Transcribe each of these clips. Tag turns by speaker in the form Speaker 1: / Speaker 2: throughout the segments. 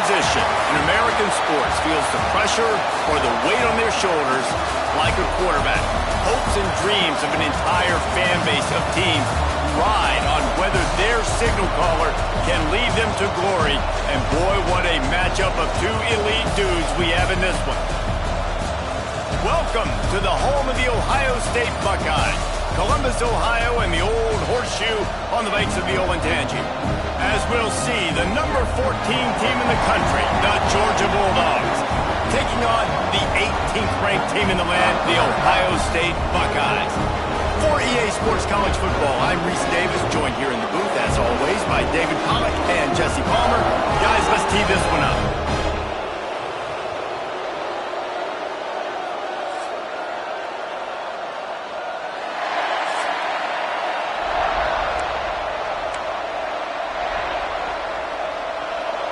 Speaker 1: position in American sports feels the pressure or the weight on their shoulders like a quarterback. Hopes and dreams of an entire fan base of teams ride on whether their signal caller can lead them to glory. And boy, what a matchup of two elite dudes we have in this one. Welcome to the home of the Ohio State Buckeyes, Columbus, Ohio, and the old horseshoe on the banks of the Olentangy. As we'll see, the number 14 team in the country, the Georgia Bulldogs, taking on the 18th ranked team in the land, the Ohio State Buckeyes. For EA Sports College Football, I'm Reese Davis, joined here in the booth, as always, by David Pollack and Jesse Palmer. Guys, let's tee this one up.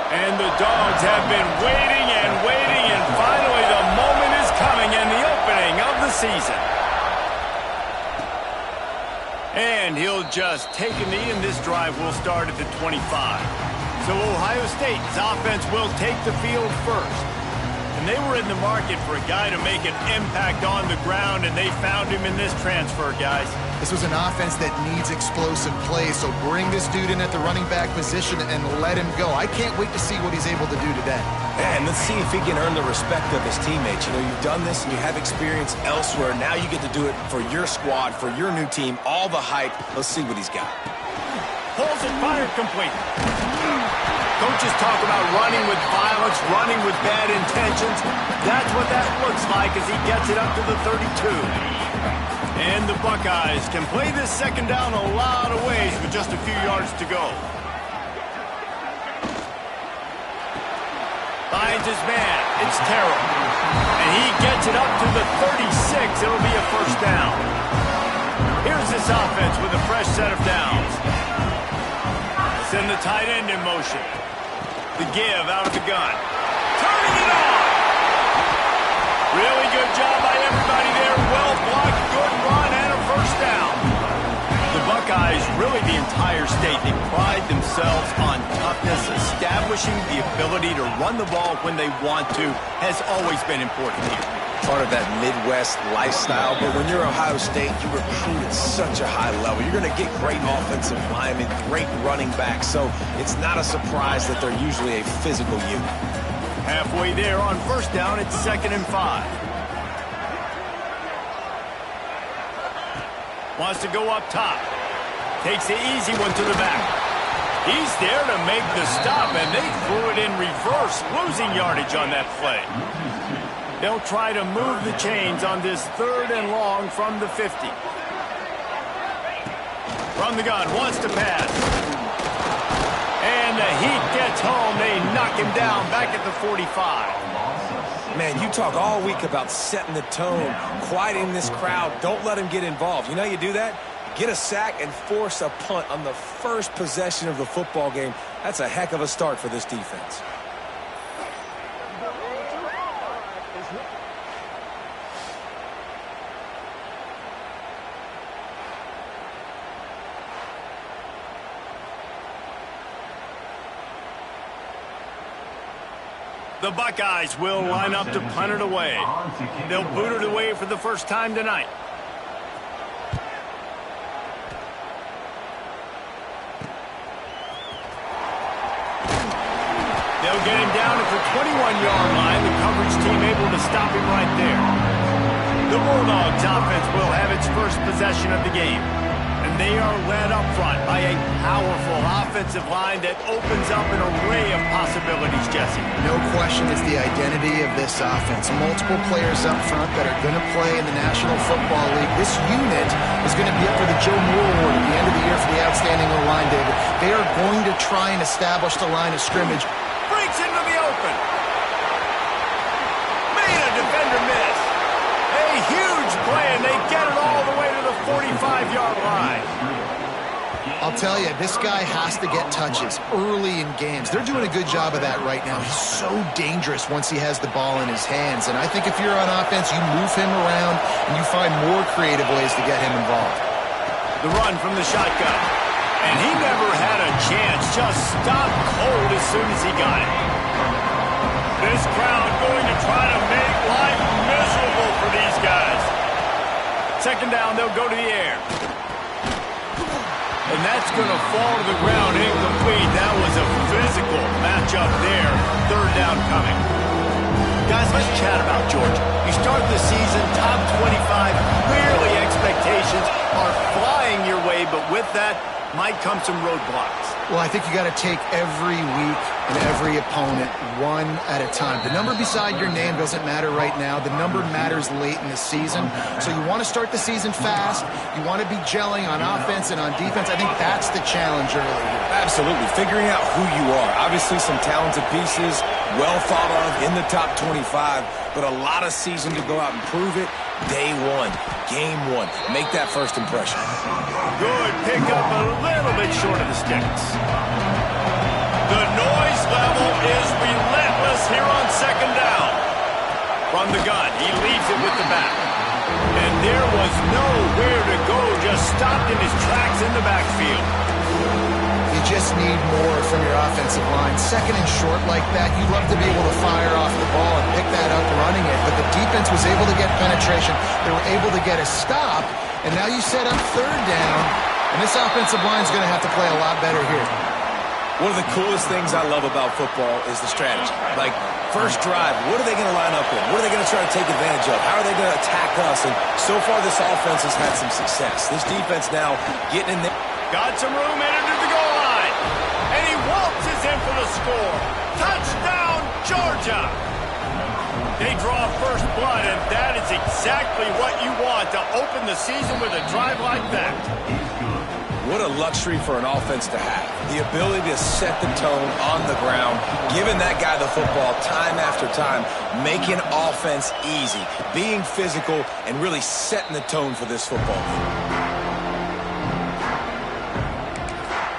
Speaker 1: And the Dogs have been waiting and waiting, and finally the moment is coming and the opening of the season. And he'll just take a knee, and this drive will start at the 25. So Ohio State's offense will take the field first. And they were in the market for a guy to make an impact on the ground, and they found him in this transfer, guys.
Speaker 2: This was an offense that needs explosive plays, so bring this dude in at the running back position and let him go. I can't wait to see what he's able to do today.
Speaker 3: And let's see if he can earn the respect of his teammates. You know, you've done this and you have experience elsewhere. Now you get to do it for your squad, for your new team, all the hype. Let's see what he's got.
Speaker 1: Pulls it, fired complete. Coaches talk about running with violence, running with bad intentions. That's what that looks like as he gets it up to the 32. And the Buckeyes can play this second down a lot of ways with just a few yards to go. Finds his man. It's Terrell. And he gets it up to the 36. It'll be a first down. Here's this offense with a fresh set of downs. Send the tight end in motion. The give out of the gun. Turning it on. Really good job by everybody there. Well blocked, good run, and a first down. The Buckeyes, really the entire state, they pride themselves on toughness. Establishing the ability to run the ball when they want to has always been important here.
Speaker 3: Part of that Midwest lifestyle, but when you're Ohio State, you recruit at such a high level. You're going to get great offensive linemen, great running backs, so it's not a surprise that they're usually a physical unit.
Speaker 1: Halfway there on first down, it's 2nd and 5. Wants to go up top. Takes the easy one to the back. He's there to make the stop, and they threw it in reverse, losing yardage on that play. They'll try to move the chains on this 3rd and long from the 50. From the gun, wants to pass. And the heat gets home. They knock him down back at the 45.
Speaker 3: Man, you talk all week about setting the tone, quieting this crowd. Don't let him get involved. You know how you do that? Get a sack and force a punt on the first possession of the football game. That's a heck of a start for this defense.
Speaker 1: The Buckeyes will line up to punt it away. They'll boot it away for the first time tonight. They'll get him down at the 21-yard line. The coverage team able to stop him right there. The Bulldogs offense will have its first possession of the game. And they are led up front by a powerful offensive line that opens up an array of possibilities, Jesse.
Speaker 2: No question it's the identity of this offense. Multiple players up front that are going to play in the National Football League. This unit is going to be up for the Joe Moore Award at the end of the year for the outstanding O-line, David. They are going to try and establish the line of scrimmage.
Speaker 1: Breaks into the open. Made a defender miss. A huge play, and they get it all the way to the 45-yard line.
Speaker 2: I'll tell you, this guy has to get touches early in games. They're doing a good job of that right now. He's so dangerous once he has the ball in his hands. And I think if you're on offense, you move him around and you find more creative ways to get him involved.
Speaker 1: The run from the shotgun. And he never had a chance. Just stopped cold as soon as he got it. This crowd going to try to make life miserable for these guys. Second down, they'll go to the air. And that's going to fall to the ground incomplete. That was a physical matchup there. Third down coming. Guys, let's chat about Georgia. You start the season top 25. Clearly expectations are flying your way, but with that might come some roadblocks.
Speaker 2: Well, I think you got to take every week and every opponent one at a time. The number beside your name doesn't matter right now. The number matters late in the season. So you want to start the season fast. You want to be gelling on offense and on defense. I think that's the challenge early here.
Speaker 3: Absolutely. Figuring out who you are. Obviously some talented pieces, well thought of in the top 25, but a lot of season to go out and prove it. Day one, game one. Make that first impression.
Speaker 1: Good pickup, a little bit short of the sticks. The noise level is relentless here on second down. From the gun, he leaves it with the back. And there was nowhere to go, just stopped in his tracks in the backfield.
Speaker 2: You just need more from your offensive line. Second and short like that, you'd love to be able to fire off the ball and pick that up running it, but the defense was able to get penetration. They were able to get a stop, and now you set up third down, and this offensive line is going to have to play a lot better here.
Speaker 3: One of the coolest things I love about football is the strategy. Like, first drive, what are they going to line up with? What are they going to try to take advantage of? How are they going to attack us? And so far, this offense has had some success. This defense now getting in there.
Speaker 1: Got some room, entered to the goal line. And he waltzes in for the score. Touchdown, Georgia. They draw first blood, and that is exactly what you want to open the season with a drive like that.
Speaker 3: What a luxury for an offense to have. The ability to set the tone on the ground, giving that guy the football time after time, making offense easy, being physical, and really setting the tone for this football game.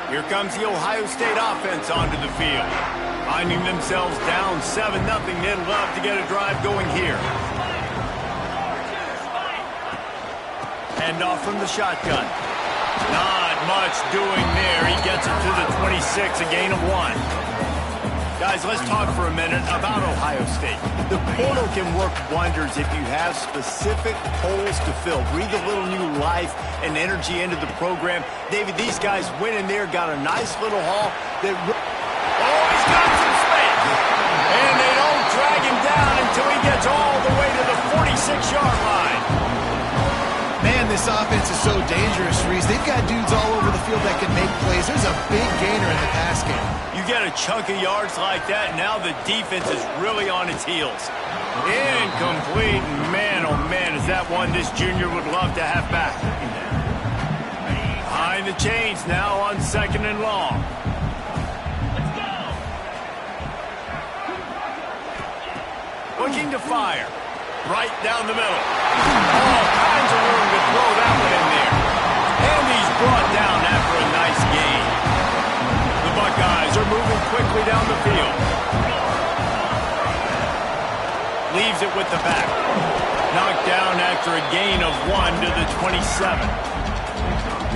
Speaker 1: Here comes the Ohio State offense onto the field. Finding themselves down 7-0, they'd love to get a drive going here. Hand off from the shotgun. Not much doing there. He gets it to the 26, a gain of 1. Guys, let's talk for a minute about Ohio State. The portal can work wonders if you have specific holes to fill. Breathe a little new life and energy into the program. David, these guys went in there, got a nice little haul. That he's got some space. And they don't drag him down until he gets all the way to the 46-yard line.
Speaker 2: Man, this offense is so dangerous, Reese. They've got dudes all over the field that can make plays. There's a big gainer in the pass game.
Speaker 1: You get a chunk of yards like that, now the defense is really on its heels. Incomplete. Man, oh man, is that one this junior would love to have back. Behind the chains now on second and long. Looking to fire. Right down the middle. All kinds of room to throw that one in there. And he's brought down after a nice gain. The Buckeyes are moving quickly down the field. Leaves it with the back. Knocked down after a gain of 1 to the 27.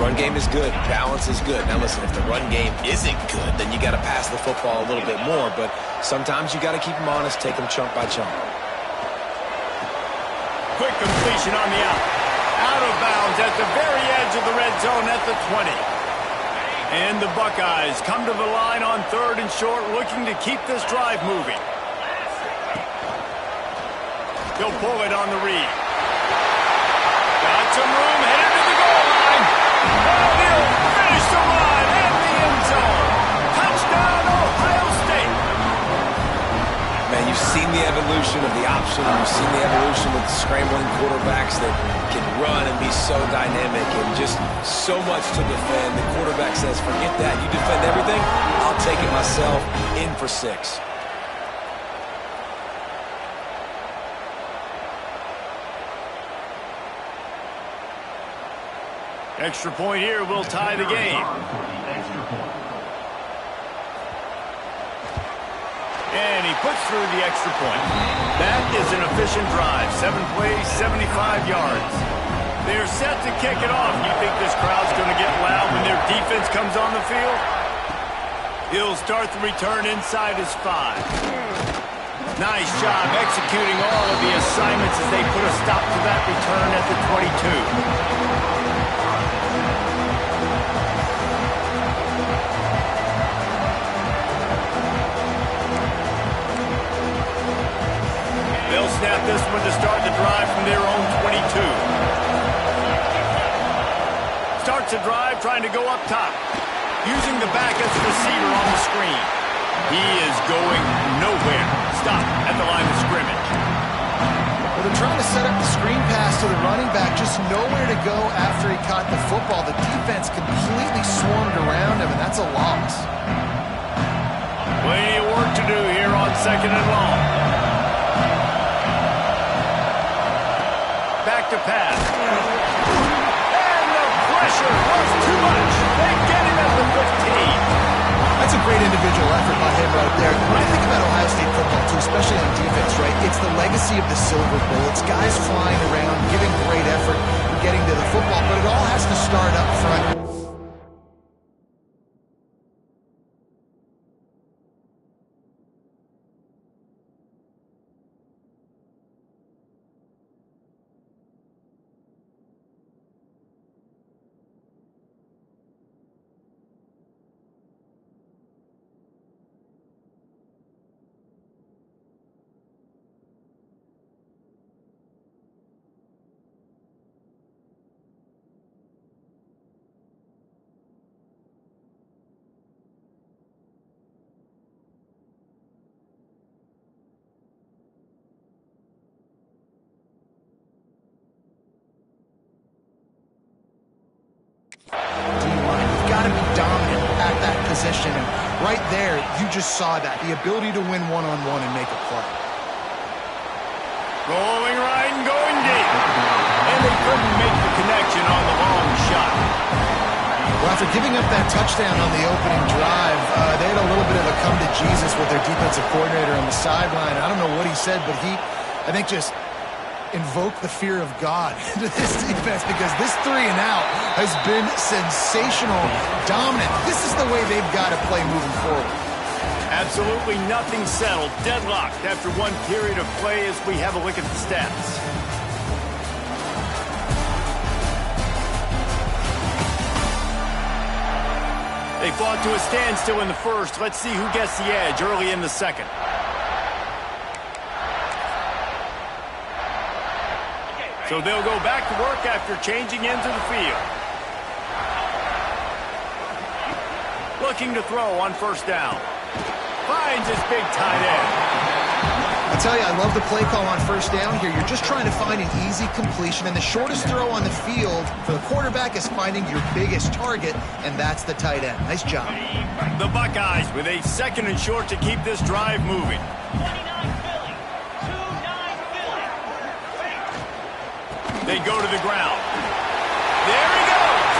Speaker 3: Run game is good. Balance is good. Now listen, if the run game isn't good, then you got to pass the football a little bit more. But sometimes you got to keep them honest, take them chunk by chunk.
Speaker 1: Quick completion on the out. Out of bounds at the very edge of the red zone at the 20. And the Buckeyes come to the line on third and short, looking to keep this drive moving. He'll pull it on the read. Got some room, headed to the goal line. Oh, he'll finish the run in the end zone. Touchdown, Ohio State.
Speaker 3: Man, you've seen the evolution of the option. You've seen the evolution with scrambling quarterbacks that can run and be so dynamic and just so much to defend. The quarterback says, forget that. You defend everything, I'll take it myself. In for 6.
Speaker 1: Extra point here will tie the game. And he puts through the extra point. That is an efficient drive. 7 plays, 75 yards. They're set to kick it off. You think this crowd's going to get loud when their defense comes on the field? He'll start the return inside his 5. Nice job executing all of the assignments as they put a stop to that return at the 22. They'll snap this one to start the drive from their own 22. Starts the drive trying to go up top. Using the back as a receiver on the screen. He is going nowhere. Stop at the line of scrimmage.
Speaker 2: Well, they're trying to set up the screen pass to the running back. Just nowhere to go after he caught the football. The defense completely swarmed around him, and that's a loss.
Speaker 1: Plenty of work to do here on 2nd and long. Back to pass. And the pressure was too much. They get him at the 15.
Speaker 2: That's a great individual effort by him right there. When I think about Ohio State football, too, especially on defense, right, it's the legacy of the Silver Bowl. It's guys flying around, giving great effort, getting to the football, but it all has to start up front. Position, and right there, you just saw that, the ability to win one-on-one and make a play.
Speaker 1: Rolling right and going deep. And they couldn't make the connection on the long shot.
Speaker 2: Well, after giving up that touchdown on the opening drive, they had a little bit of a come to Jesus with their defensive coordinator on the sideline. I don't know what he said, but he, I think, just invoke the fear of God into this defense, because this 3-and-out has been sensational, dominant. This is the way they've got to play moving forward.
Speaker 1: Absolutely nothing settled. Deadlocked after one period of play as we have a look at the stats. They fought to a standstill in the first. Let's see who gets the edge early in the second. So they'll go back to work after changing into the field. Looking to throw on first down. Finds his big tight end.
Speaker 2: I tell you, I love the play call on first down here. You're just trying to find an easy completion, and the shortest throw on the field for the quarterback is finding your biggest target, and that's the tight end. Nice job.
Speaker 1: The Buckeyes with a 2nd and short to keep this drive moving. They go to the ground. There he goes.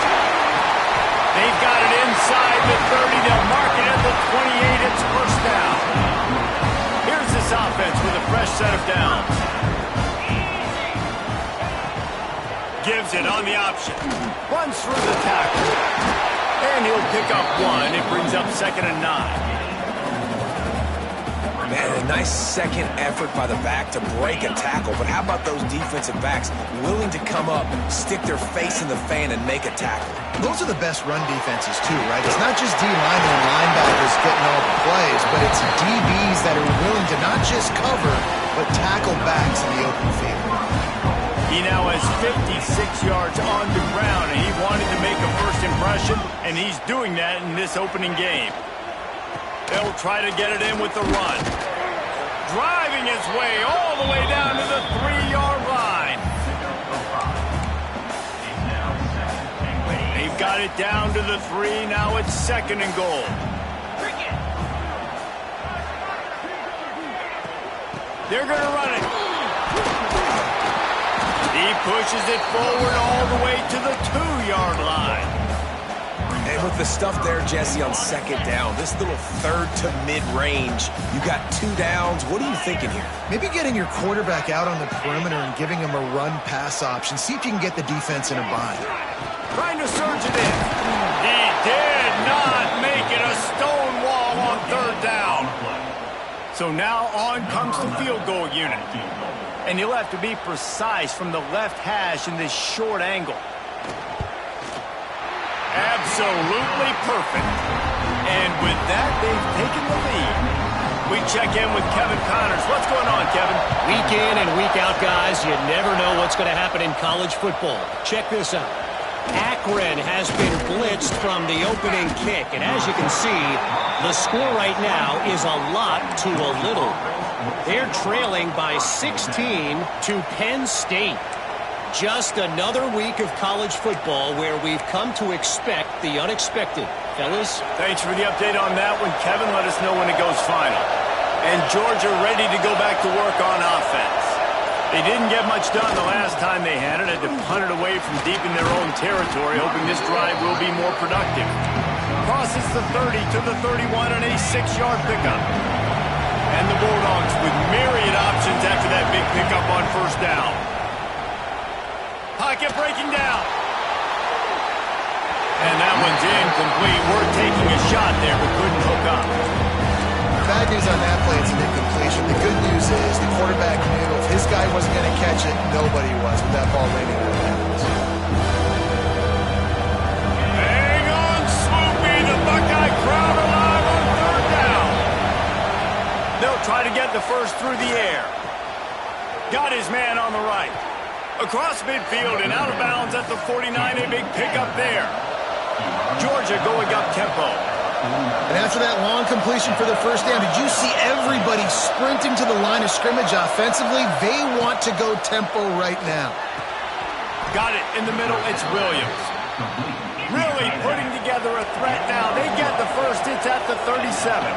Speaker 1: They've got it inside the 30. They'll mark it at the 28. It's first down. Here's this offense with a fresh set of downs. Gives it on the option. Runs through the tackle. And he'll pick up one. It brings up 2nd and 9.
Speaker 3: Man, a nice second effort by the back to break a tackle. But how about those defensive backs willing to come up, stick their face in the fan, and make a tackle?
Speaker 2: Those are the best run defenses, too, right? It's not just D-linemen and linebackers getting all the plays, but it's DBs that are willing to not just cover, but tackle backs in the open field.
Speaker 1: He now has 56 yards on the ground, and he wanted to make a first impression, and he's doing that in this opening game. They'll try to get it in with the run. Driving his way all the way down to the 3-yard line. They've got it down to the 3. Now it's 2nd and goal. They're going to run it. He pushes it forward all the way to the 2-yard line.
Speaker 3: And with the stuff there, Jesse, on 2nd down, this little 3rd to mid-range, you got 2 downs. What are you thinking here?
Speaker 2: Maybe getting your quarterback out on the perimeter and giving him a run-pass option. See if you can get the defense in a bind.
Speaker 1: Trying to surge it in. He did not make it. A stone wall on 3rd down. So now on comes the field goal unit. And you'll have to be precise from the left hash in this short angle. Absolutely perfect. And with that, they've taken the lead. We check in with Kevin Connors. What's going on, Kevin?
Speaker 4: Week in and week out, guys, you never know what's going to happen in college football. Check this out. Akron has been blitzed from the opening kick. And as you can see, the score right now is a lot to a little. They're trailing by 16 to Penn State. Just another week of college football where we've come to expect the unexpected. Fellas?
Speaker 1: Thanks for the update on that one, Kevin. Let us know when it goes final. And Georgia ready to go back to work on offense. They didn't get much done the last time they had it. Had to punt it away from deep in their own territory, hoping this drive will be more productive. Crosses the 30 to the 31 on a 6-yard pickup. And the Bulldogs with myriad options after that big pickup on first down. Pocket breaking down. And that one's incomplete. We're taking a shot there, but couldn't hook up.
Speaker 2: Bad news on that play, it's an incompletion. The good news is the quarterback knew if his guy wasn't going to catch it, nobody was with that ball landing on the hands.
Speaker 1: Hang on, Swoopy. The Buckeye crowd alive on third down. They'll try to get the first through the air. Got his man on the right. Across midfield and out of bounds at the 49, a big pickup there. Georgia going up tempo.
Speaker 2: And after that long completion for the first down, did you see everybody sprinting to the line of scrimmage offensively? They want to go tempo right now.
Speaker 1: Got it in the middle. It's Williams. Really putting together a threat now. They get the first. It's at the 37.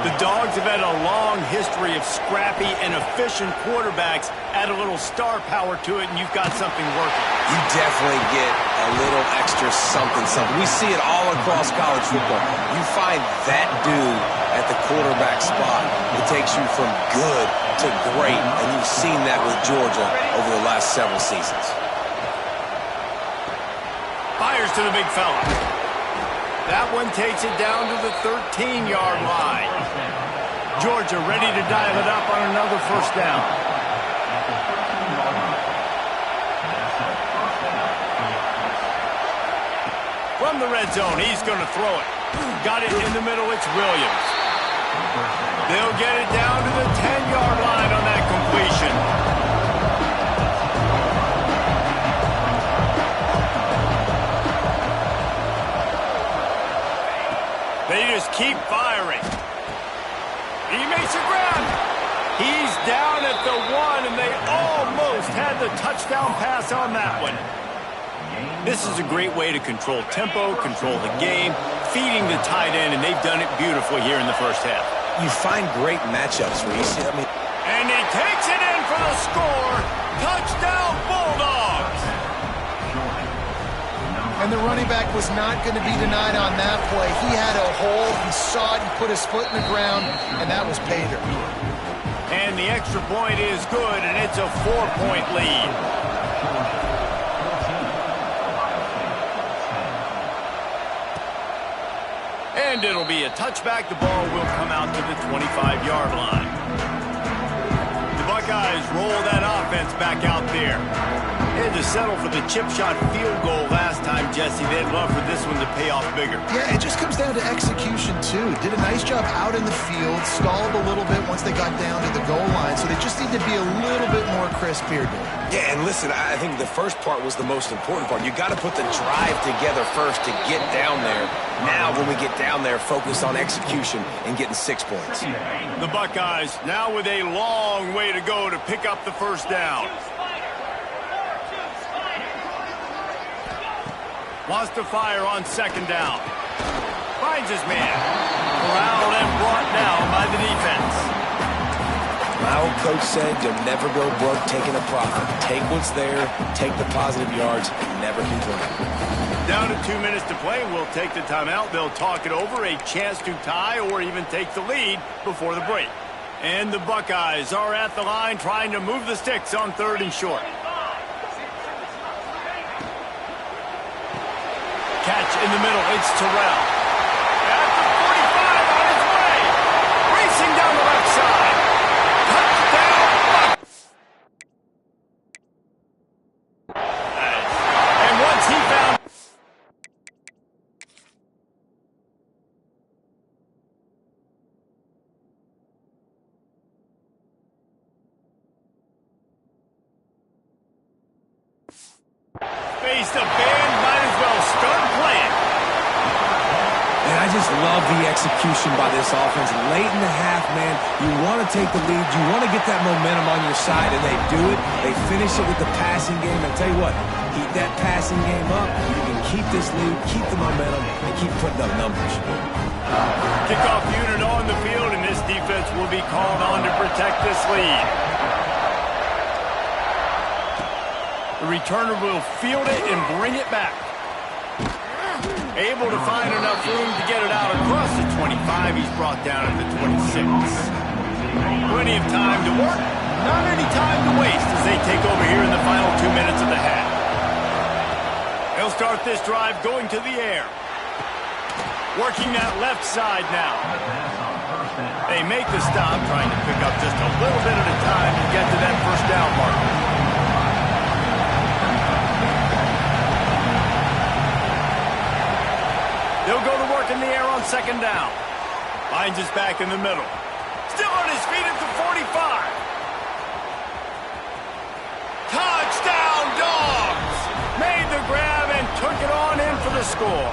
Speaker 1: The Dogs have had a long history of scrappy and efficient quarterbacks. Add a little star power to it, and you've got something working.
Speaker 3: You definitely get a little extra something. We see it all across college football. You find that dude at the quarterback spot. It takes you from good to great, and you've seen that with Georgia over the last several seasons.
Speaker 1: Fires to the big fella. That one takes it down to the 13-yard line. Georgia ready to dial it up on another first down. From the red zone, he's going to throw it. Got it in the middle, it's Williams. They'll get it down to the 10-yard line on that completion. They just keep firing. He makes a grab. He's down at the 1, and they almost had the touchdown pass on that one. This is a great way to control tempo, control the game, feeding the tight end, and they've done it beautifully here in the first half.
Speaker 3: You find great matchups where you see,
Speaker 1: And he takes it in for the score. Touchdown, Bulldogs.
Speaker 2: And the running back was not going to be denied on that play. He had a hole, he saw it, he put his foot in the ground, and that was pay dirt.
Speaker 1: And the extra point is good, and it's a 4-point lead. And it'll be a touchback. The ball will come out to the 25-yard line. The Buckeyes roll that offense back out there. They had to settle for the chip shot field goal last time, Jesse. They'd love for this one to pay off bigger.
Speaker 2: Yeah, it just comes down to execution, too. Did a nice job out in the field, stalled a little bit once they got down to the goal line, so they just need to be a little bit more crisp here, Dave.
Speaker 3: Yeah, and listen, I think the first part was the most important part. You got to put the drive together first to get down there. Now, when we get down there, focus on execution and getting 6 points.
Speaker 1: The Buckeyes now with a long way to go to pick up the first down. Wants to fire on second down. Finds his man. Corralled and brought down by the defense.
Speaker 3: My old coach said you'll never go broke taking a profit. Take what's there, take the positive yards, and never complain.
Speaker 1: Down to 2 minutes to play. We'll take the timeout. They'll talk it over. A chance to tie or even take the lead before the break. And the Buckeyes are at the line trying to move the sticks on 3rd and short. Catch in the middle. It's Terrell. At the 45 on his way. Racing down noise, the band might as well start playing.
Speaker 3: And I just love the execution by this offense. Late in the half, man, you want to take the lead. You want to get that momentum on your side, and they do it. They finish it with the passing game. And tell you what, keep that passing game up. You can keep this lead, keep the momentum, and keep putting up numbers.
Speaker 1: Kickoff unit on the field, and this defense will be called on to protect this lead. The returner will field it and bring it back. Able to find enough room to get it out across the 25. He's brought down at the 26. Plenty of time to work. Not any time to waste as they take over here in the final 2 minutes of the half. They'll start this drive going to the air. Working that left side now. They make the stop, trying to pick up just a little bit at a time to get to that first down marker. They'll go to work in the air on second down. Finds us back in the middle. Still on his feet at the 45. Touchdown, Dogs! Made the grab and took it on in for the score.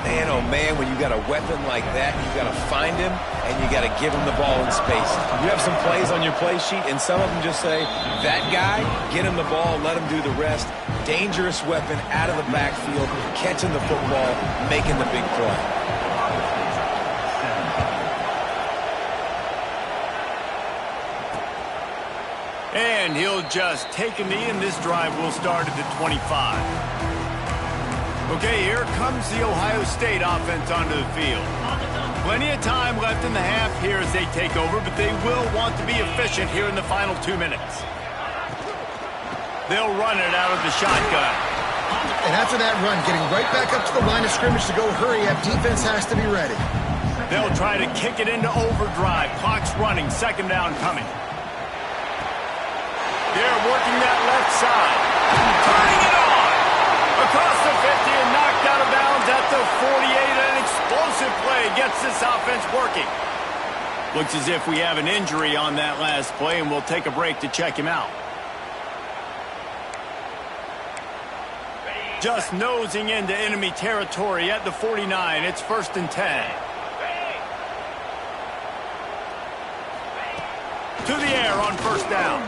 Speaker 3: Man, oh man, when you got a weapon like that, you got to find him, and you got to give him the ball in space. You have some plays on your play sheet, and some of them just say, that guy, get him the ball, let him do the rest. Dangerous weapon out of the backfield, catching the football, making the big play.
Speaker 1: And he'll just take a knee, and this drive will start at the 25. Okay, here comes the Ohio State offense onto the field. Plenty of time left in the half here as they take over, but they will want to be efficient here in the final 2 minutes. They'll run it out of the shotgun.
Speaker 2: And after that run, getting right back up to the line of scrimmage to go hurry up, defense has to be ready.
Speaker 1: They'll try to kick it into overdrive. Clock's running, second down coming. They're working that left side. Turning it on! Across the 50 and knocked out of bounds at the 48. An explosive play gets this offense working. Looks as if we have an injury on that last play, and we'll take a break to check him out. Just nosing into enemy territory at the 49. It's 1st and 10. To the air on first down.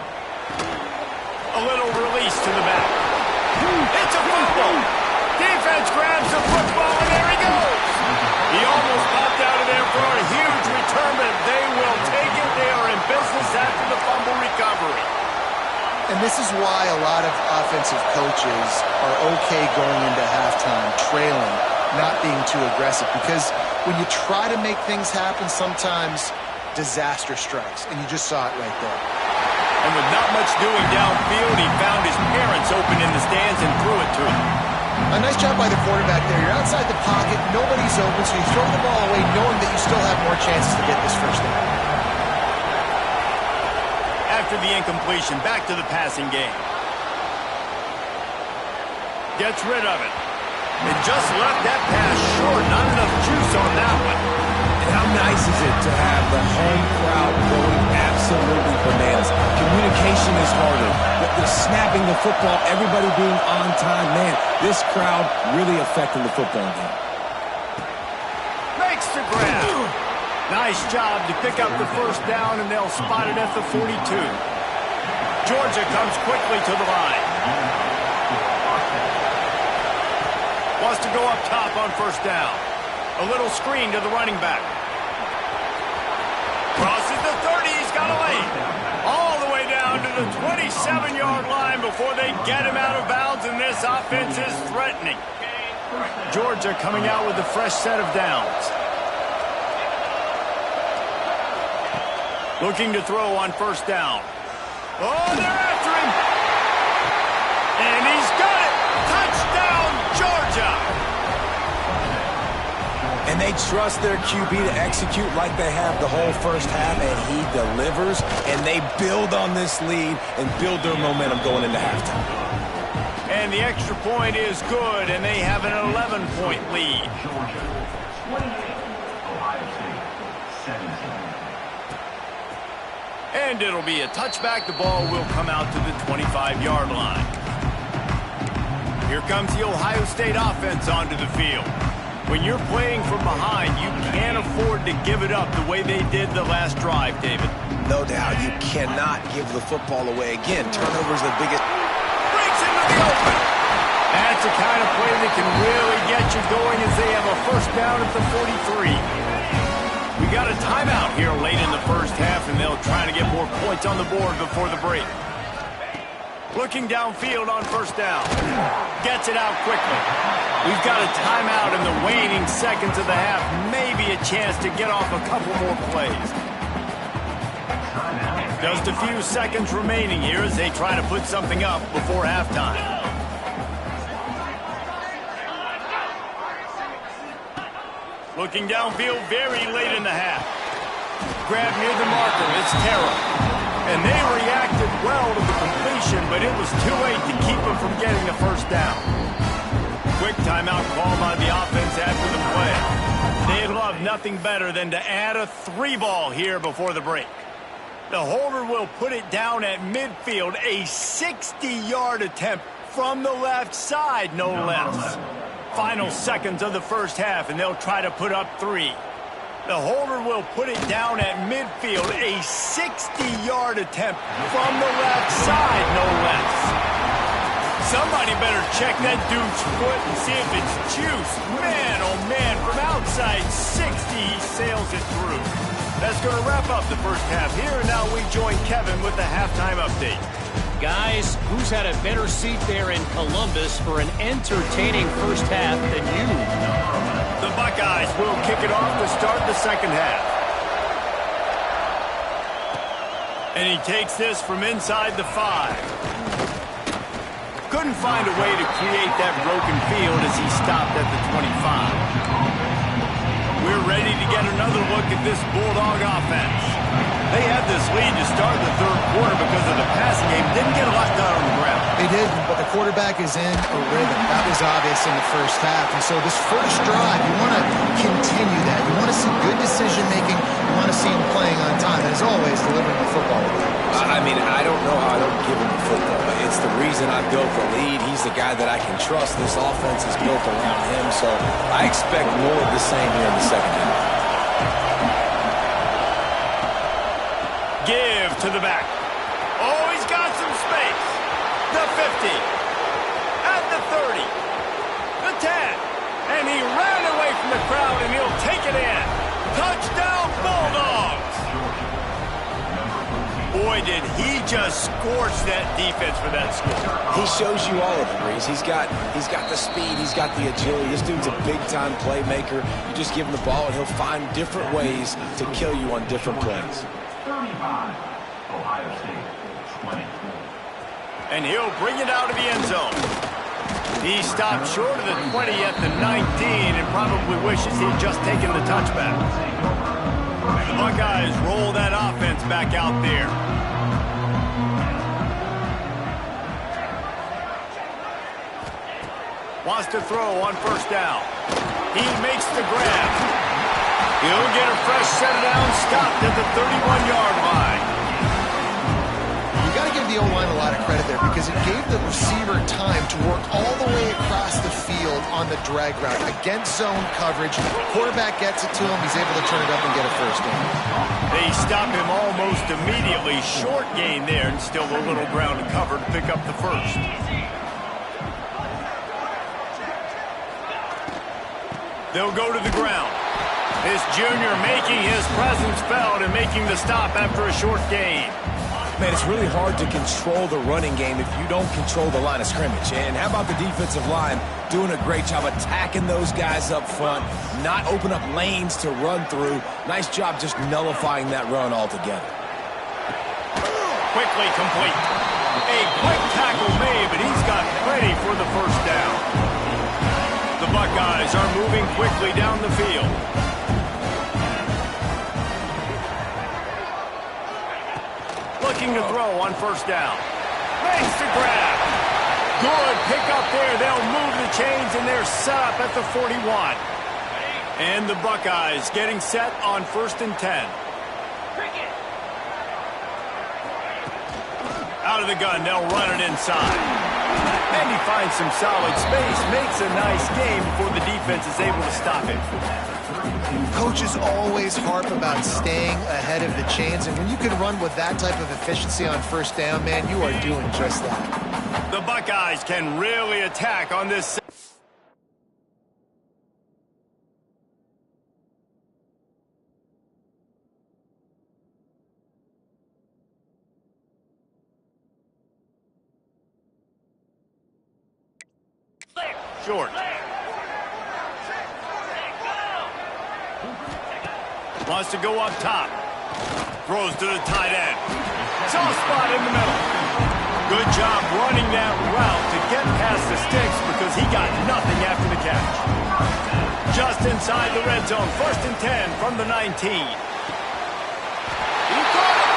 Speaker 1: A little release to the back. It's a fumble. Defense grabs the football, and there he goes. He almost popped out of there for a huge return, but they will take it. They are in business after the fumble recovery.
Speaker 2: And this is why a lot of offensive coaches are okay going into halftime, trailing, not being too aggressive. Because when you try to make things happen, sometimes disaster strikes. And you just saw it right there.
Speaker 1: And with not much doing downfield, he found his parents open in the stands and threw it to him.
Speaker 2: A nice job by the quarterback there. You're outside the pocket, nobody's open, so you throw the ball away knowing that you still have more chances to get this first down.
Speaker 1: After the incompletion, back to the passing game. Gets rid of it. And just left that pass short. Not enough juice on that one.
Speaker 3: And how nice is it to have the home crowd going absolutely bananas? Communication is harder. The snapping the football, everybody being on time. Man, this crowd really affecting the football game.
Speaker 1: Makes the grab. Nice job to pick up the first down, and they'll spot it at the 42. Georgia comes quickly to the line. Wants to go up top on first down. A little screen to the running back. Crosses the 30. He's got a lane. All the way down to the 27-yard line before they get him out of bounds, and this offense is threatening. Georgia coming out with a fresh set of downs. Looking to throw on first down. Oh, they're after him. And he's got it. Touchdown, Georgia.
Speaker 3: And they trust their QB to execute like they have the whole first half, and he delivers, and they build on this lead and build their momentum going into halftime.
Speaker 1: And the extra point is good, and they have an 11-point lead. And it'll be a touchback. The ball will come out to the 25-yard line. Here comes the Ohio State offense onto the field. When you're playing from behind, you can't afford to give it up the way they did the last drive, David.
Speaker 3: No doubt. You cannot give the football away. Again, turnovers the biggest.
Speaker 1: Breaks into the open. That's the kind of play that can really get you going as they have a first down at the 43. We got a timeout here late in the first half, and they'll try to get more points on the board before the break. Looking downfield on first down. Gets it out quickly. We've got a timeout in the waning seconds of the half. Maybe a chance to get off a couple more plays. Just a few seconds remaining here as they try to put something up before halftime. Looking downfield very late in the half. Grab near the marker. It's Terrell. And they reacted well to the completion, but it was too late to keep them from getting a first down. Quick timeout call by the offense after the play. They'd love nothing better than to add a 3-ball here before the break. The holder will put it down at midfield, a 60-yard attempt from the left side, no less. Final seconds of the first half, and they'll try to put up 3. The holder will put it down at midfield, a 60-yard attempt from the left side, no less. Somebody better check that dude's foot and see if it's juice. Man, oh man, from outside 60, he sails it through. That's going to wrap up the first half here, and now we join Kevin with the halftime update.
Speaker 4: Guys, who's had a better seat there in Columbus for an entertaining first half than you?
Speaker 1: The Buckeyes will kick it off to start the second half. And he takes this from inside the 5. Couldn't find a way to create that broken field as he stopped at the 25. We're ready to get another look at this Bulldog offense. They had this lead to start the third quarter because of the passing game. Didn't get a lot done on the ground.
Speaker 2: They didn't, but the quarterback is in a rhythm. That was obvious in the first half. And so this first drive, you want to continue that. You want to see good decision-making. You want to see him playing on time. And as always, delivering the football.
Speaker 3: I mean, I don't know how I don't give him the football. It's the reason I built the lead. He's the guy that I can trust. This offense is built around him. So I expect more of the same here in the second half.
Speaker 1: Give to the back. Oh, he's got some space. The 50. At the 30. The 10. And he ran away from the crowd, and he'll take it in. Touchdown, Bulldogs. Boy, did he just scorch that defense for that score.
Speaker 3: He shows you all of it, Reese. He's got the speed. He's got the agility. This dude's a big-time playmaker. You just give him the ball, and he'll find different ways to kill you on different plays.
Speaker 5: 35, Ohio State, 24.
Speaker 1: And he'll bring it out of the end zone. He stopped short of the 20 at the 19 and probably wishes he'd just taken the touchback. The Buckeyes roll that offense back out there. Wants to throw on first down. He makes the grab. He'll get a fresh set down, stopped at the 31-yard line.
Speaker 2: You got to give the O-line a lot of credit there because it gave the receiver time to work all the way across the field on the drag route against zone coverage. Quarterback gets it to him. He's able to turn it up and get a first down.
Speaker 1: They stop him almost immediately. Short gain there and still a little ground to cover to pick up the first. They'll go to the ground. This junior making his presence felt and making the stop after a short gain.
Speaker 3: Man, it's really hard to control the running game if you don't control the line of scrimmage. And how about the defensive line doing a great job attacking those guys up front, not open up lanes to run through. Nice job just nullifying that run altogether.
Speaker 1: Quickly complete. A quick tackle made, but he's got plenty for the first down. The Buckeyes are moving quickly down the field. Looking to throw on first down. Makes the grab. Good pick up there. They'll move the chains, and they're set up at the 41. And the Buckeyes getting set on 1st and 10. Out of the gun, they'll run it inside. And he finds some solid space, makes a nice game before the defense is able to stop it.
Speaker 2: Coaches always harp about staying ahead of the chains, and when you can run with that type of efficiency on first down, man, you are doing just that.
Speaker 1: The Buckeyes can really attack on this. Short. Wants to go up top. Throws to the tight end. Soft spot in the middle. Good job running that route to get past the sticks because he got nothing after the catch. Just inside the red zone. 1st and 10 from the 19. He caught it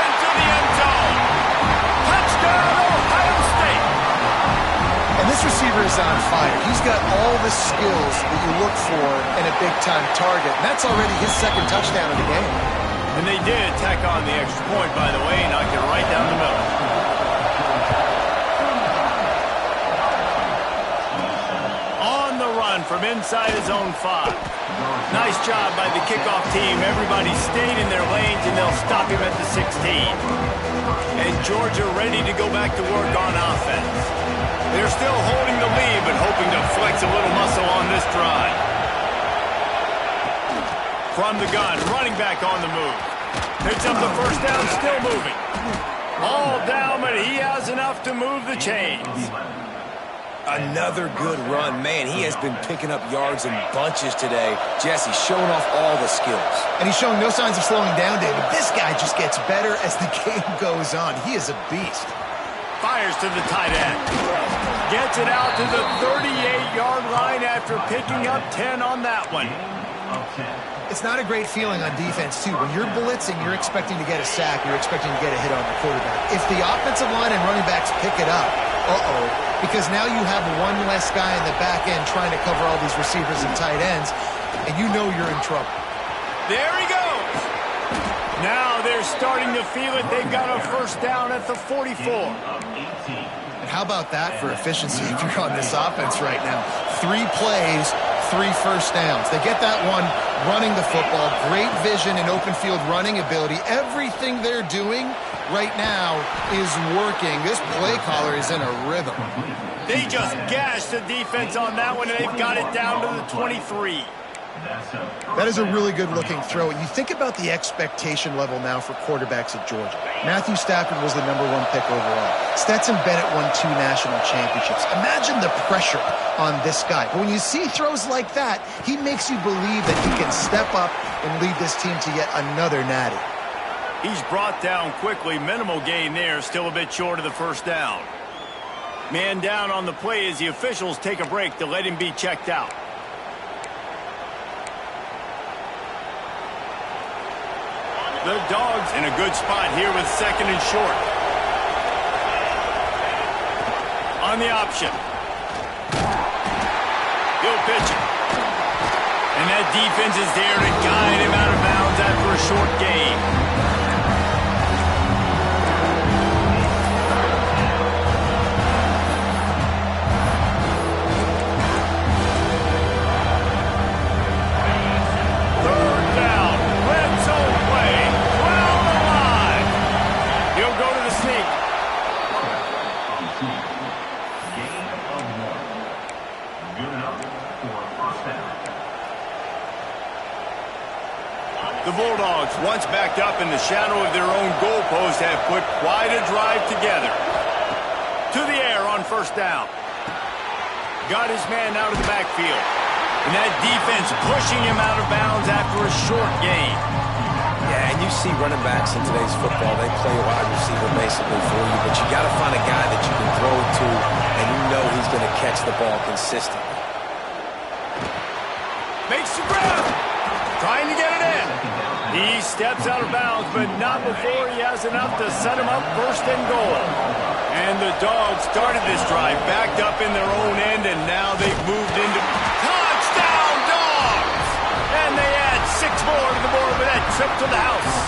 Speaker 1: into the end zone. Touchdown, Ohio State.
Speaker 2: And this receiver is on fire. He's got all the skills that you look for in a big-time target. And that's already his 2nd touchdown of the game.
Speaker 1: And they did tack on the extra point, by the way, knocked it right down the middle. On the run from inside his own 5. Nice job by the kickoff team. Everybody stayed in their lanes, and they'll stop him at the 16. And Georgia ready to go back to work on offense. They're still holding the lead, but hoping to flex a little muscle on this drive. From the gun, running back on the move. Picks up the 1st down, still moving. All down, but he has enough to move the chains.
Speaker 3: Another good run. Man, he has been picking up yards in bunches today. Jesse showing off all the skills.
Speaker 2: And he's showing no signs of slowing down, David. This guy just gets better as the game goes on. He is a beast.
Speaker 1: Fires to the tight end. Gets it out to the 38-yard line after picking up 10 on that one.
Speaker 2: It's not a great feeling on defense, too. When you're blitzing, you're expecting to get a sack. You're expecting to get a hit on the quarterback. If the offensive line and running backs pick it up, because now you have one less guy in the back end trying to cover all these receivers and tight ends, and you know you're in trouble.
Speaker 1: There he goes. Now they're starting to feel it. They've got a 1st down at the 44.
Speaker 2: And how about that for efficiency if you're on this offense right now? 3 plays, 3 1st downs. They get that one running the football. Great vision and open field running ability. Everything they're doing right now is working. This play caller is in a rhythm.
Speaker 1: They just gashed the defense on that one, and they've got it down to the 23.
Speaker 2: That is a really good-looking throw. And you think about the expectation level now for quarterbacks at Georgia. Matthew Stafford was the #1 pick overall. Stetson Bennett won 2 national championships. Imagine the pressure on this guy. But when you see throws like that, he makes you believe that he can step up and lead this team to yet another natty.
Speaker 1: He's brought down quickly. Minimal gain there. Still a bit short of the 1st down. Man down on the play as the officials take a break to let him be checked out. The Dogs in a good spot here with 2nd and short. On the option. He'll pitch it. And that defense is there to guide him out of bounds after a short gain. The Bulldogs, once backed up in the shadow of their own goalpost, have put quite a drive together. To the air on 1st down. Got his man out of the backfield. And that defense pushing him out of bounds after a short gain.
Speaker 3: Yeah, and you see running backs in today's football, they play a wide receiver basically for you, but you got to find a guy that you can throw it to, and you know he's going to catch the ball consistently.
Speaker 1: Makes the grab. Trying to get it in. He steps out of bounds, but not before he has enough to set him up 1st and goal. And the Dogs started this drive backed up in their own end, and now they've moved into touchdown Dogs! And they add 6 more to the board with that trip to the house.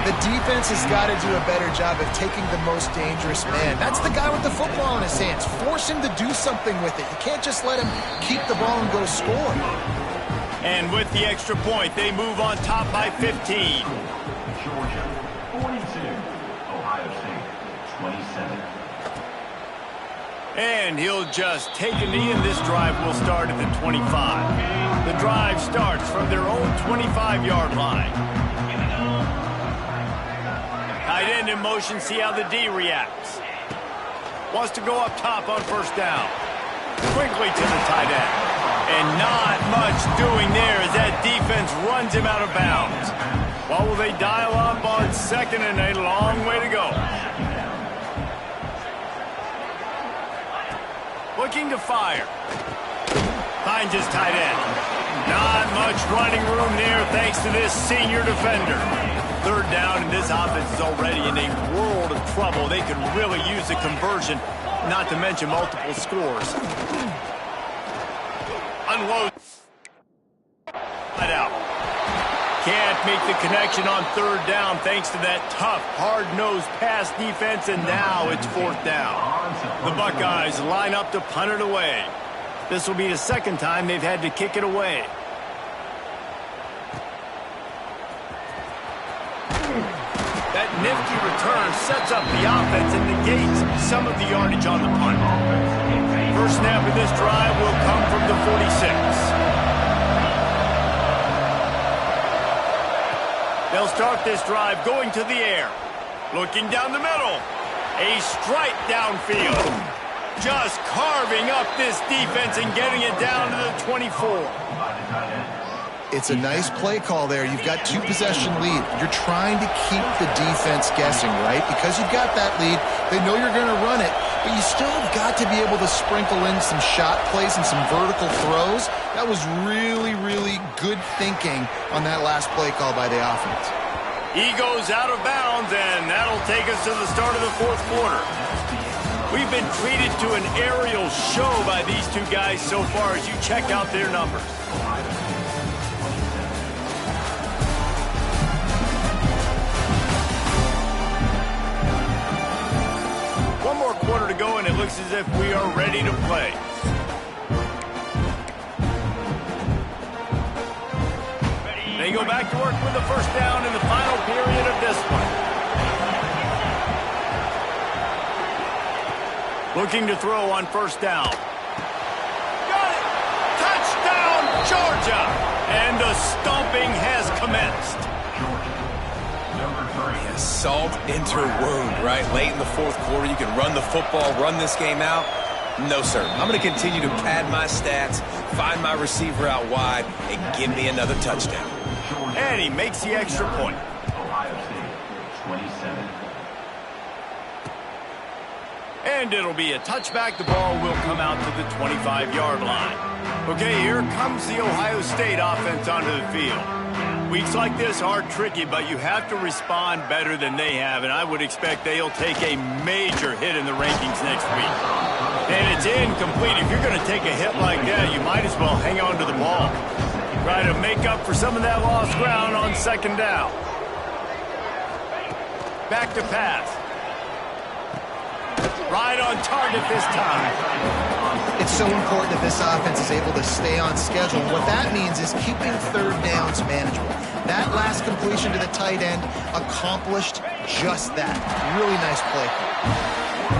Speaker 2: The defense has got to do a better job of taking the most dangerous man. That's the guy with the football in his hands. Force him to do something with it. You can't just let him keep the ball and go score.
Speaker 1: And with the extra point, they move on top by 15.
Speaker 5: Georgia, 42. Ohio State, 27.
Speaker 1: And he'll just take a knee, and this drive will start at the 25. The drive starts from their own 25-yard line. Tight end in motion, see how the D reacts. Wants to go up top on first down. Quickly to the tight end. And not much doing there as that defense runs him out of bounds. What will they dial up on second and a long way to go? Looking to fire. Finds his tight end. Not much running room there thanks to this senior defender. Third down, and this offense is already in a world of trouble. They could really use a conversion, not to mention multiple scores. Unload. Right out. Can't make the connection on third down thanks to that tough, hard-nosed pass defense, and now it's fourth down. The Buckeyes line up to punt it away. This will be the second time they've had to kick it away. That nifty return sets up the offense and negates some of the yardage on the punt. First snap of this drive will come from the 46. They'll start this drive going to the air. Looking down the middle. A strike downfield. Just carving up this defense and getting it down to the 24.
Speaker 2: It's a nice play call there. You've got two-possession lead. You're trying to keep the defense guessing, right? Because you've got that lead, they know you're going to run it, but you still have got to be able to sprinkle in some shot plays and some vertical throws. That was really, really good thinking on that last play call by the offense.
Speaker 1: He goes out of bounds, and that'll take us to the start of the fourth quarter. We've been treated to an aerial show by these two guys so far as you check out their numbers. One more quarter to go, and it looks as if we are ready to play. They go back to work with the first down in the final period of this one. Looking to throw on first down. Got it! Touchdown, Georgia! And the stomping has commenced.
Speaker 3: Yeah, salt into wound, right? Late in the fourth quarter, you can run the football, run this game out. No, sir. I'm going to continue to pad my stats, find my receiver out wide, and give me another touchdown.
Speaker 1: And he makes the extra point.
Speaker 5: Ohio State, 27.
Speaker 1: And it'll be a touchback. The ball will come out to the 25-yard line. Okay, here comes the Ohio State offense onto the field. Weeks like this are tricky, but you have to respond better than they have, and I would expect they'll take a major hit in the rankings next week. And it's incomplete. If you're going to take a hit like that, you might as well hang on to the ball. Try to make up for some of that lost ground on second down. Back to pass. Right on target this time.
Speaker 2: It's so important that this offense is able to stay on schedule. What that means is keeping third downs manageable. That last completion to the tight end accomplished just that. Really nice play.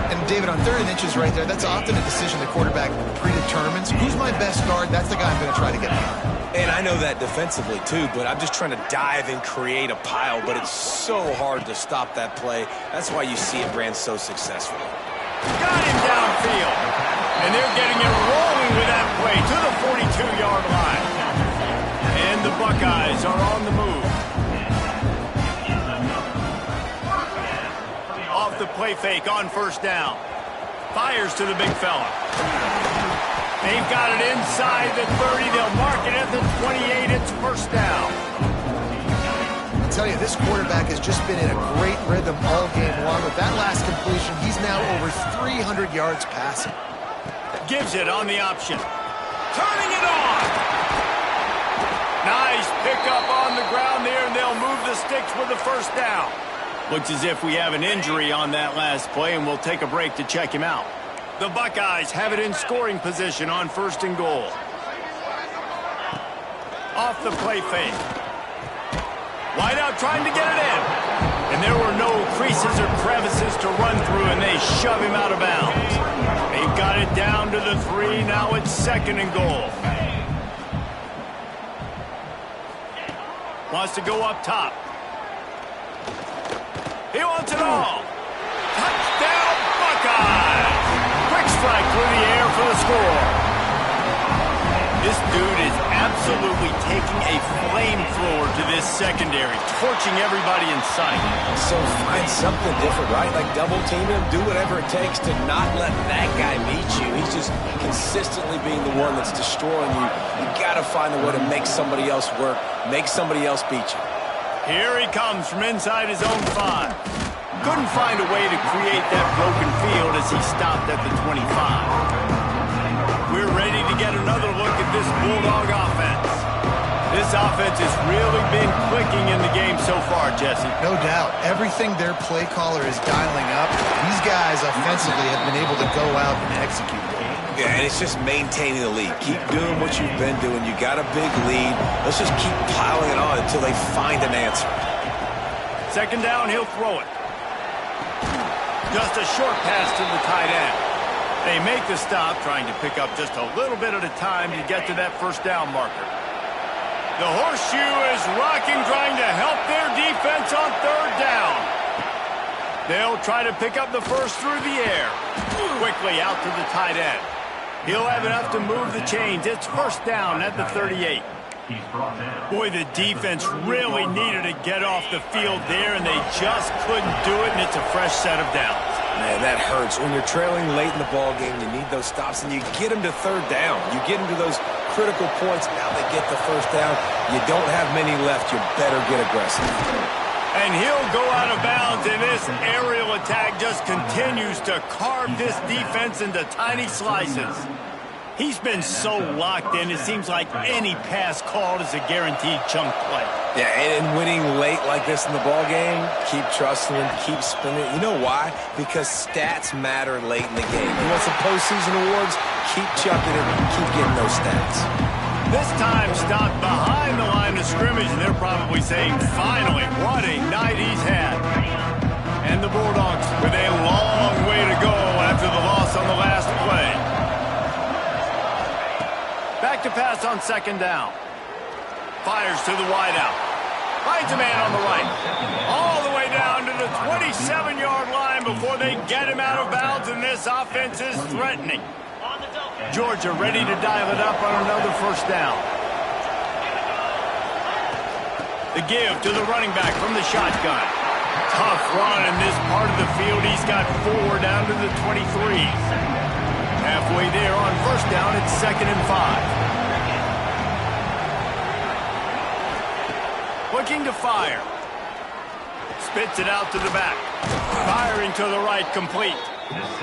Speaker 2: And David, on third and inches right there, that's often a decision the quarterback predetermines. Who's my best guard? That's the guy I'm going to try to get behind.
Speaker 3: And I know that defensively, too, but I'm just trying to dive and create a pile, but it's so hard to stop that play. That's why you see it ran so successfully.
Speaker 1: Got him downfield. And they're getting it rolling with that play to the 42-yard line. And the Buckeyes are on the move. Off the play fake on first down. Fires to the big fella. They've got it inside the 30. They'll mark it at the 28. It's first down.
Speaker 2: I'll tell you, this quarterback has just been in a great rhythm all game long. With that last completion, he's now over 300 yards passing.
Speaker 1: Gives it on the option. Turning it on. Nice pickup on the ground there, and they'll move the sticks with the first down. Looks as if we have an injury on that last play, and we'll take a break to check him out. The Buckeyes have it in scoring position on 1st and goal. Off the play fake. Wide out trying to get it in. And there were no creases or crevices to run through, and they shove him out of bounds. They've got it down to the 3. Now it's 2nd and goal. Wants to go up top. He wants it all. Touchdown, Buckeyes! Quick strike through the air for the score. This dude is absolutely taking a flamethrower to this secondary, torching everybody in sight.
Speaker 3: So find something different, right? Like double team him, do whatever it takes to not let that guy beat you. He's just consistently being the one that's destroying you. You got to find a way to make somebody else work, make somebody else beat you.
Speaker 1: Here he comes from inside his own 5. Couldn't find a way to create that broken field as he stopped at the 25. We're ready to get another look at this Bulldog offense. This offense has really been clicking in the game so far, Jesse.
Speaker 2: No doubt. Everything their play caller is dialing up, these guys offensively have been able to go out and execute.
Speaker 3: Yeah, and it's just maintaining the lead. Keep doing what you've been doing. You got a big lead. Let's just keep piling it on until they find an answer.
Speaker 1: 2nd down, he'll throw it. Just a short pass to the tight end. They make the stop, trying to pick up just a little bit at a time to get to that 1st down marker. The horseshoe is rocking, trying to help their defense on 3rd down. They'll try to pick up the first through the air. Quickly out to the tight end. He'll have enough to move the chains. It's 1st down at the 38. Boy, the defense really needed to get off the field there, and they just couldn't do it, and it's a fresh set of downs.
Speaker 3: Man, that hurts. When you're trailing late in the ball game, you need those stops, and you get them to 3rd down. You get them to those critical points. Now they get the 1st down. You don't have many left. You better get aggressive.
Speaker 1: And he'll go out of bounds, and this aerial attack just continues to carve this defense into tiny slices. He's been so locked in, it seems like any pass called is a guaranteed chunk play.
Speaker 3: Yeah, and winning late like this in the ball game, keep trusting him, keep spinning. You know why? Because stats matter late in the game. You want some postseason awards? Keep chucking it, keep getting those stats.
Speaker 1: This time stopped behind the line of scrimmage, and they're probably saying, finally, what a night he's had. And the Bulldogs with a long way to go after the loss on the last play. Back to pass on 2nd down. Fires to the wideout. Finds a man on the right. All the way down to the 27-yard line before they get him out of bounds, and this offense is threatening. Georgia ready to dial it up on another 1st down. The give to the running back from the shotgun. Tough run in this part of the field. He's got 4 down to the 23. Halfway there on 1st down, it's 2nd and 5. Looking to fire. Spits it out to the back. Firing to the right, complete.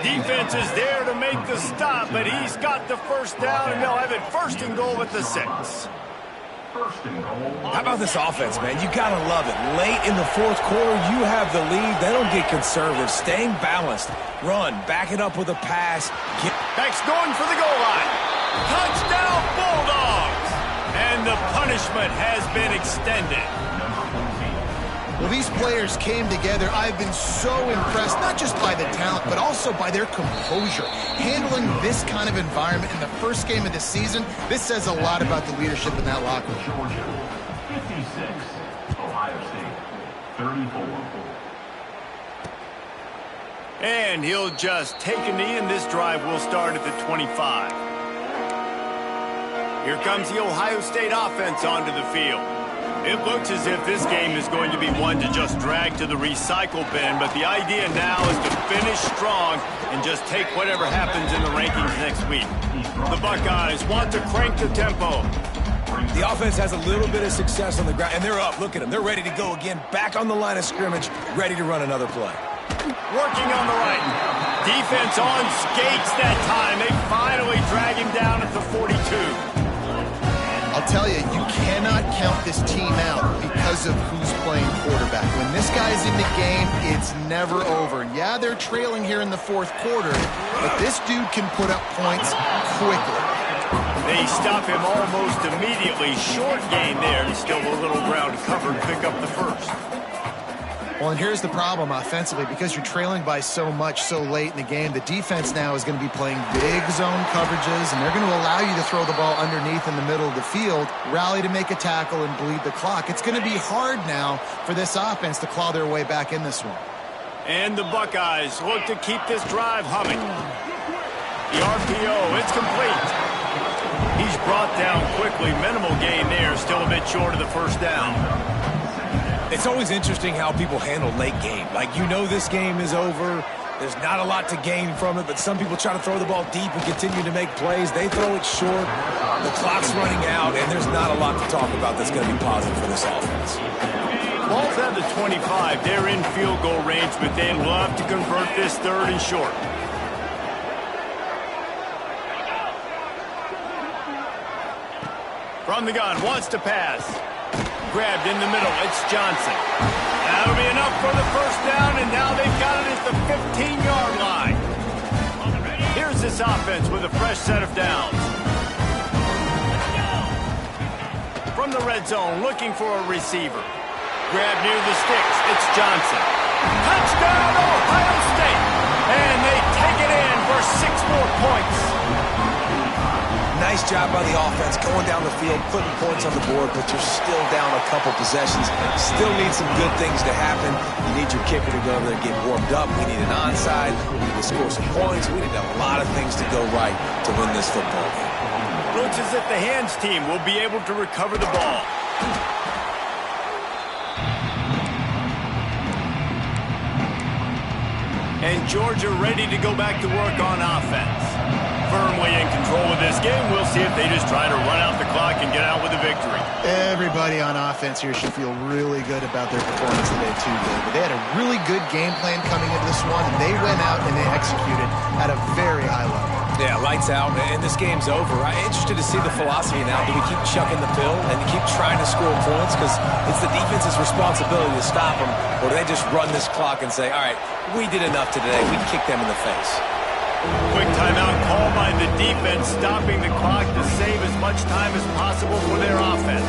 Speaker 1: Defense is there to make the stop, but he's got the 1st down, and they'll have it 1st and goal at the 6.
Speaker 3: How about this offense, man? You gotta love it. Late in the 4th quarter, you have the lead. They don't get conservative. Staying balanced. Run. Back it up with a pass.
Speaker 1: Beck's going for the goal line. Touchdown, Bulldogs! And the punishment has been extended.
Speaker 2: Well, these players came together. I've been so impressed, not just by the talent, but also by their composure. Handling this kind of environment in the first game of the season, this says a lot about the leadership in that locker room.
Speaker 5: Georgia, 56. Ohio State, 34.
Speaker 1: And he'll just take a knee, and this drive will start at the 25. Here comes the Ohio State offense onto the field. It looks as if this game is going to be one to just drag to the recycle bin, but the idea now is to finish strong and just take whatever happens in the rankings next week. The Buckeyes want to crank the tempo.
Speaker 3: The offense has a little bit of success on the ground, and they're up. Look at them. They're ready to go again. Back on the line of scrimmage, ready to run another play.
Speaker 1: Working on the right. Defense on skates that time. They finally drag him down at the 42.
Speaker 2: I'll tell you, you cannot count this team out because of who's playing quarterback. When this guy's in the game, it's never over. Yeah, they're trailing here in the fourth quarter, but this dude can put up points quickly.
Speaker 1: They stop him almost immediately. Short gain there, and still a little ground covered. Pick up the first.
Speaker 2: Well, and here's the problem offensively. Because you're trailing by so much so late in the game, the defense now is going to be playing big zone coverages, and they're going to allow you to throw the ball underneath in the middle of the field, rally to make a tackle, and bleed the clock. It's going to be hard now for this offense to claw their way back in this one.
Speaker 1: And the Buckeyes look to keep this drive humming. The RPO, it's complete. He's brought down quickly. Minimal gain there, still a bit short of the first down.
Speaker 3: It's always interesting how people handle late game. Like, you know this game is over. There's not a lot to gain from it, but some people try to throw the ball deep and continue to make plays. They throw it short. The clock's running out, and there's not a lot to talk about that's going to be positive for this offense.
Speaker 1: Ball's at the 25. They're in field goal range, but they'd love to convert this third and short. From the gun, wants to pass. Grabbed in the middle, it's Johnson. That'll be enough for the first down, and now they've got it at the 15-yard line. Here's this offense with a fresh set of downs. From the red zone, looking for a receiver. Grab near the sticks, it's Johnson. Touchdown, Ohio State! And they take it in for 6 more points.
Speaker 3: Nice job by the offense going down the field, putting points on the board, but you're still down a couple possessions. Still need some good things to happen. You need your kicker to go over there and get warmed up. We need an onside. We need to score some points. We need a lot of things to go right to win this football game.
Speaker 1: Looks as if the hands team will be able to recover the ball. And Georgia ready to go back to work on offense. Firmly in control of this game. We'll see if they just try to run out the clock and get out with a victory.
Speaker 2: Everybody on offense here should feel really good about their performance today, too, David. They had a really good game plan coming into this one, and they went out and they executed at a very high level.
Speaker 3: Yeah, lights out, and this game's over. I'm interested to see the philosophy now. Do we keep chucking the pill and keep trying to score points? Because it's the defense's responsibility to stop them. Or do they just run this clock and say, all right, we did enough today. We kicked them in the face.
Speaker 1: Quick timeout call by the defense, stopping the clock to save as much time as possible for their offense.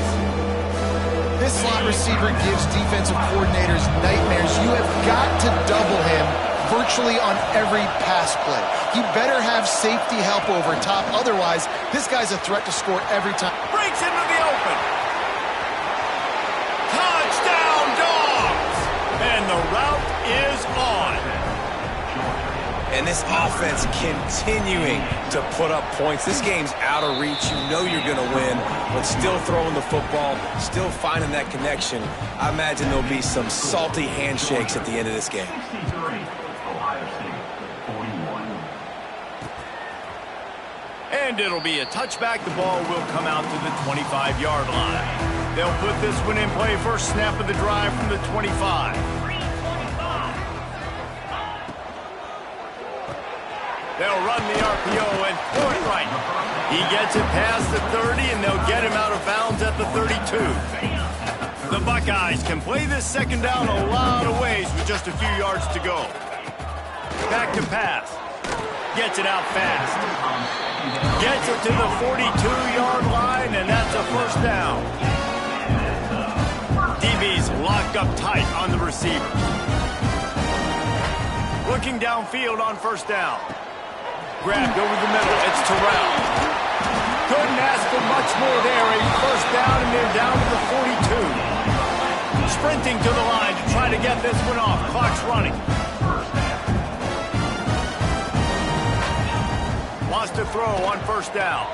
Speaker 2: This slot receiver gives defensive coordinators nightmares. You have got to double him virtually on every pass play. He better have safety help over top. Otherwise, this guy's a threat to score every time.
Speaker 1: Breaks into the open. Touchdown, Dogs! And the route is on.
Speaker 3: And this offense continuing to put up points. This game's out of reach. You know you're going to win, but still throwing the football, still finding that connection. I imagine there'll be some salty handshakes at the end of this game.
Speaker 1: And it'll be a touchback. The ball will come out to the 25-yard line. They'll put this one in play. First snap of the drive from the 25. They'll run the RPO and throw it right. He gets it past the 30, and they'll get him out of bounds at the 32. The Buckeyes can play this second down a lot of ways with just a few yards to go. Back to pass. Gets it out fast. Gets it to the 42-yard line, and that's a first down. DB's locked up tight on the receiver. Looking downfield on first down. Grabbed over the middle. It's Terrell. Couldn't ask for much more there. A first down, and they're down to the 42. Sprinting to the line to try to get this one off. Clock's running. Wants to throw on first down.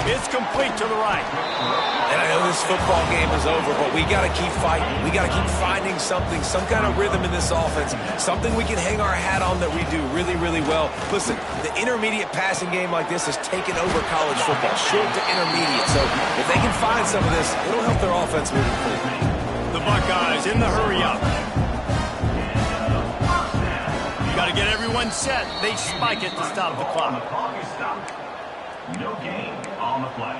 Speaker 1: It's complete to the right.
Speaker 3: And I know this football game is over, but we got to keep fighting. We got to keep finding something, some kind of rhythm in this offense, something we can hang our hat on that we do really, really well. Listen, the intermediate passing game like this has taken over college football, short to intermediate. So if they can find some of this, it'll help their offense moving forward.
Speaker 1: The Buckeyes in the hurry up. Got to get everyone set. They spike it to stop the clock.
Speaker 5: The clock is stopped. No gain on the play.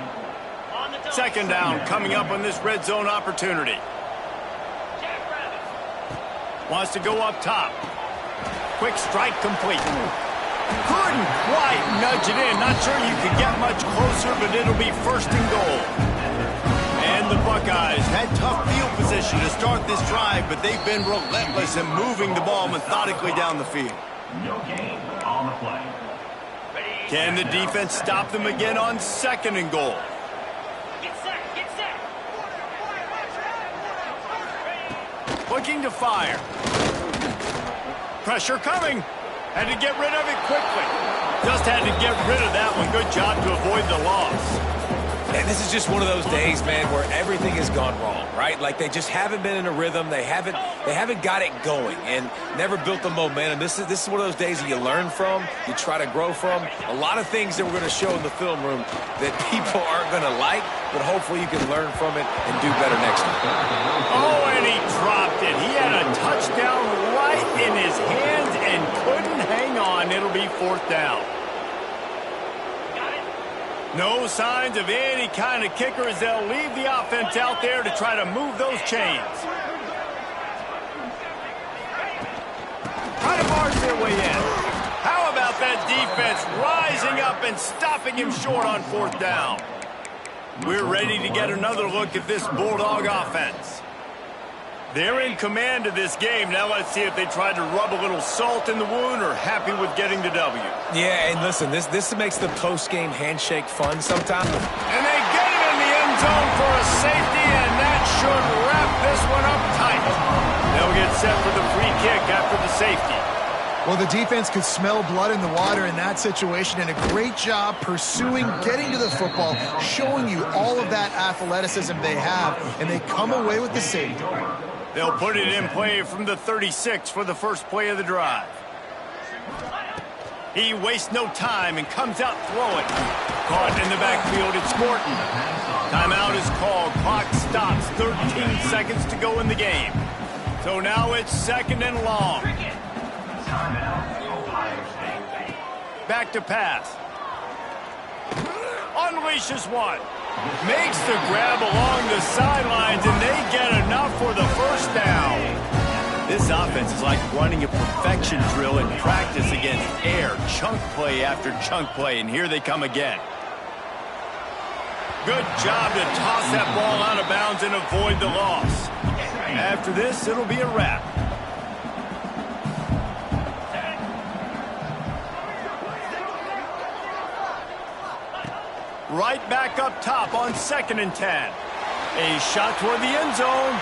Speaker 1: Second down coming up on this red zone opportunity. Wants to go up top. Quick strike complete. Couldn't quite nudge it in. Not sure you could get much closer, but it'll be first and goal. And the Buckeyes had tough field position to start this drive, but they've been relentless in moving the ball methodically down the field.
Speaker 5: No gain on the play.
Speaker 1: Can the defense stop them again on second and goal? Looking to fire. Pressure coming. Had to get rid of it quickly. Just had to get rid of that one. Good job to avoid the loss.
Speaker 3: And this is just one of those days, man, where everything has gone wrong, right? Like they just haven't been in a rhythm. They haven't got it going and never built the momentum. This is one of those days that you learn from, you try to grow from. A lot of things that we're going to show in the film room that people aren't going to like, but hopefully you can learn from it and do better next time.
Speaker 1: Oh, and he dropped it. He had a touchdown right in his hands and couldn't hang on. It'll be fourth down. No signs of any kind of kicker as they'll leave the offense out there to try to move those chains. Try to barge their way in. How about that defense rising up and stopping him short on fourth down? We're ready to get another look at this Bulldog offense. They're in command of this game. Now let's see if they try to rub a little salt in the wound or happy with getting the W.
Speaker 3: Yeah, and listen, this makes the post-game handshake fun sometimes.
Speaker 1: And they get it in the end zone for a safety, and that should wrap this one up tight. They'll get set for the free kick after the safety.
Speaker 2: Well, the defense could smell blood in the water in that situation, and a great job pursuing, getting to the football, showing you all of that athleticism they have, and they come away with the safety.
Speaker 1: They'll put it in play from the 36 for the first play of the drive. He wastes no time and comes out throwing. Caught in the backfield, it's Morton. Timeout is called. Clock stops. 13 seconds to go in the game. So now it's second and long. Back to pass. Unleashes one. Makes the grab along the sidelines, and they get enough for the first down. This offense is like running a perfection drill in practice against air. Chunk play after chunk play, and here they come again. Good job to toss that ball out of bounds and avoid the loss. After this, it'll be a wrap. Right back up top on 2nd and 10. A shot toward the end zone.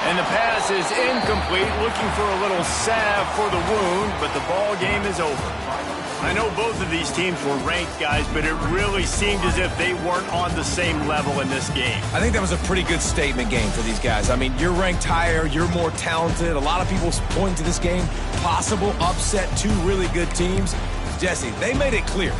Speaker 1: And the pass is incomplete. Looking for a little salve for the wound, but the ball game is over. I know both of these teams were ranked, guys, but it really seemed as if they weren't on the same level in this game.
Speaker 3: I think that was a pretty good statement game for these guys. I mean, you're ranked higher, you're more talented. A lot of people point to this game, possible upset, two really good teams. Jesse, they made it clear.